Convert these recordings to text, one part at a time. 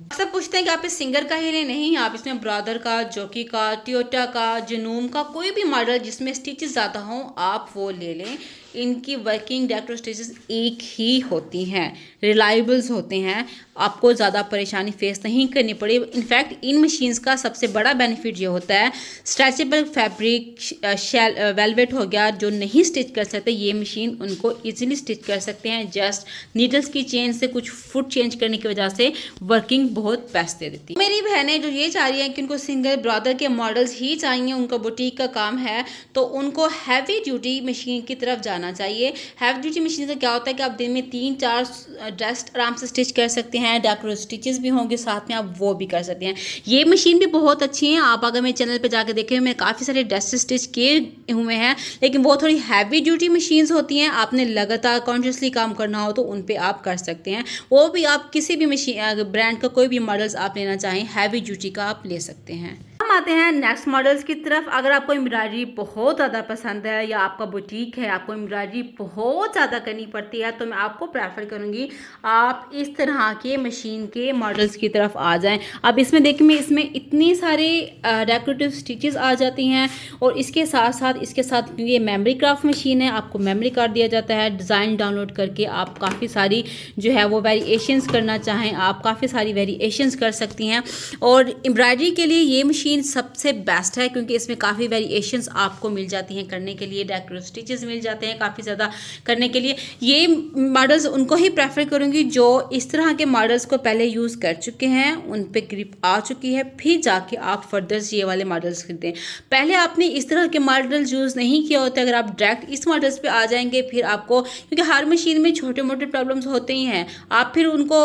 सब पूछते हैं कि आप इस सिंगर का ही लें, नहीं आप इसमें ब्रदर का, जॉकी का, टोयोटा का, जनूम का कोई भी मॉडल जिसमें स्टिचेस ज़्यादा हों आप वो ले लें। इनकी वर्किंग डेक्टो स्टिचेस एक ही होती हैं, रिलायबल्स होते हैं, आपको ज़्यादा परेशानी फेस नहीं करनी पड़ी। इनफैक्ट इन मशीन्स का सबसे बड़ा बेनिफिट ये होता है, स्ट्रेचेबल फैब्रिक वेलवेट हो गया, जो नहीं स्टिच कर सकते ये मशीन उनको ईजिली स्टिच कर सकते हैं। जस्ट नीडल्स की चेंज से कुछ फुट चेंज करने की वजह से वर्किंग बहुत बेस्ट दे देती है। मेरी बहनें जो ये चाह रही हैं कि उनको सिंगल ब्रदर के मॉडल्स ही चाहिए, उनका बुटीक का काम है, तो उनको हैवी ड्यूटी मशीन की तरफ जाना चाहिए। हैवी ड्यूटी मशीन से क्या होता है कि आप दिन में 3-4 ड्रेस आराम से स्टिच कर सकते हैं, डेकोरेट स्टिचेस भी होंगे साथ में, आप वो भी कर सकते हैं। ये मशीन भी बहुत अच्छी है, आप अगर मेरे चैनल पे जाकर देखें मैं काफ़ी सारे ड्रेस स्टिच किए हुए हैं, लेकिन वो थोड़ी हैवी ड्यूटी मशीन्स होती हैं, आपने लगातार कॉन्शियसली काम करना हो तो उन पे आप कर सकते हैं। वो भी आप किसी भी मशीन ब्रांड का कोई भी मॉडल्स आप लेना चाहें हैवी ड्यूटी का आप ले सकते हैं। हम आते हैं नेक्स्ट मॉडल्स की तरफ। अगर आपको एम्ब्रॉयडरी बहुत ज़्यादा पसंद है या आपका बुटीक है, आपको एम्ब्रॉयडरी बहुत ज़्यादा करनी पड़ती है, तो मैं आपको प्रेफर करूँगी आप इस तरह के मशीन के मॉडल्स की तरफ आ जाएं। अब इसमें देखिए मैं इसमें इतनी सारे डेकोरेटिव स्टिचेस आ जाती हैं, और इसके साथ क्योंकि ये मेमोरी क्राफ्ट मशीन है, आपको मेमोरी कार्ड दिया जाता है, डिज़ाइन डाउनलोड करके आप काफ़ी सारी जो है वो वेरिएशंस करना चाहें आप काफ़ी सारी वेरिएशंस कर सकती हैं। और एम्ब्रॉयडरी के लिए ये मशीन सबसे बेस्ट है, क्योंकि इसमें काफ़ी वेरिएशंस आपको मिल जाती हैं करने के लिए, डेकोरेटिव स्टिचेस मिल जाते हैं काफ़ी ज़्यादा करने के लिए। ये मॉडल्स उनको ही प्रेफर करूँगी जो इस तरह के मॉडल्स को पहले यूज़ कर चुके हैं, उन पे ग्रिप आ चुकी है, फिर जाके आप फर्दर ये वाले मॉडल्स खरीदें। पहले आपने इस तरह के मॉडल्स यूज़ नहीं किया होता, अगर आप डायरेक्ट इस मॉडल्स पे आ जाएंगे फिर आपको, क्योंकि हर मशीन में छोटे मोटे प्रॉब्लम्स होते ही हैं, आप फिर उनको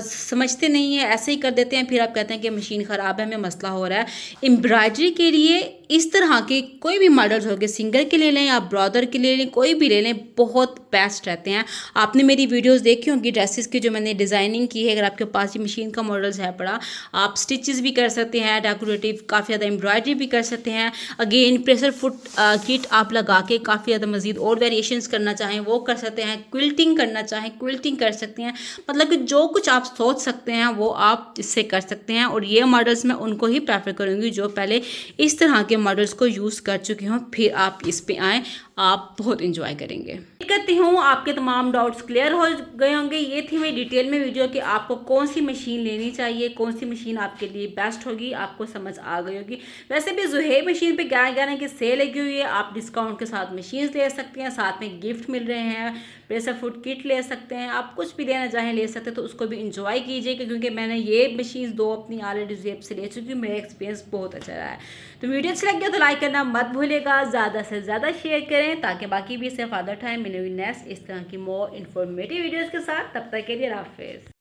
समझते नहीं हैं, ऐसे ही कर देते हैं, फिर आप कहते हैं कि मशीन ख़राब है, हमें मसला हो रहा है। एम्ब्रॉयडरी के लिए इस तरह के कोई भी मॉडल्स हो गए, सिंगर के ले लें या ब्रदर के ले लें, कोई भी ले लें, बहुत बेस्ट रहते हैं। आपने मेरी वीडियोस देखी होंगी ड्रेसेस की जो मैंने डिज़ाइनिंग की है, अगर आपके पास ये मशीन का मॉडल्स है पड़ा, आप स्टिचेस भी कर सकते हैं, डेकोरेटिव काफ़ी ज़्यादा एम्ब्रॉयडरी भी कर सकते हैं। अगेन प्रेशर फुट किट आप लगा के काफ़ी ज़्यादा मज़ीद और वेरिएशंस करना चाहें वो कर सकते हैं, क्विल्टिंग करना चाहें क्विल्टिंग कर सकते हैं, मतलब कि जो कुछ आप सोच सकते हैं वो आप इससे कर सकते हैं। और ये मॉडल्स मैं उनको ही प्रेफर करूँगी जो पहले इस तरह के मॉडल्स को यूज़ कर चुके हों, फिर आप इस पे आएँ, आप बहुत इंजॉय करेंगे। करती हूँ आपके तमाम डाउट्स क्लियर हो गए होंगे। ये थी मेरी डिटेल में वीडियो कि आपको कौन सी मशीन लेनी चाहिए, कौन सी मशीन आपके लिए बेस्ट होगी, आपको समझ आ गई होगी। वैसे भी ज़ुहैब मशीन पे 11-11 की सेल लगी हुई है, आप डिस्काउंट के साथ मशीन्स ले सकते हैं, साथ में गिफ्ट मिल रहे हैं, प्रेशर फुट किट ले सकते हैं, आप कुछ भी लेना चाहें ले सकते हैं, तो उसको भी इंजॉय कीजिएगा, क्योंकि मैंने ये मशीन 2 अपनी ऑलरेडी ज़ुहैब से ले चुकी हूँ, मेरा एक्सपीरियंस बहुत अच्छा रहा है। तो वीडियो अच्छा लग गया तो लाइक करना मत भूलिएगा, ज़्यादा से ज़्यादा शेयर करें ताकि बाकी भी इससे फ़ायदा उठाएं। मिलेंगे नेक्स्ट इस तरह की मोर इन्फॉर्मेटिव वीडियोज़ के साथ, तब तक के लिए हाफिज़।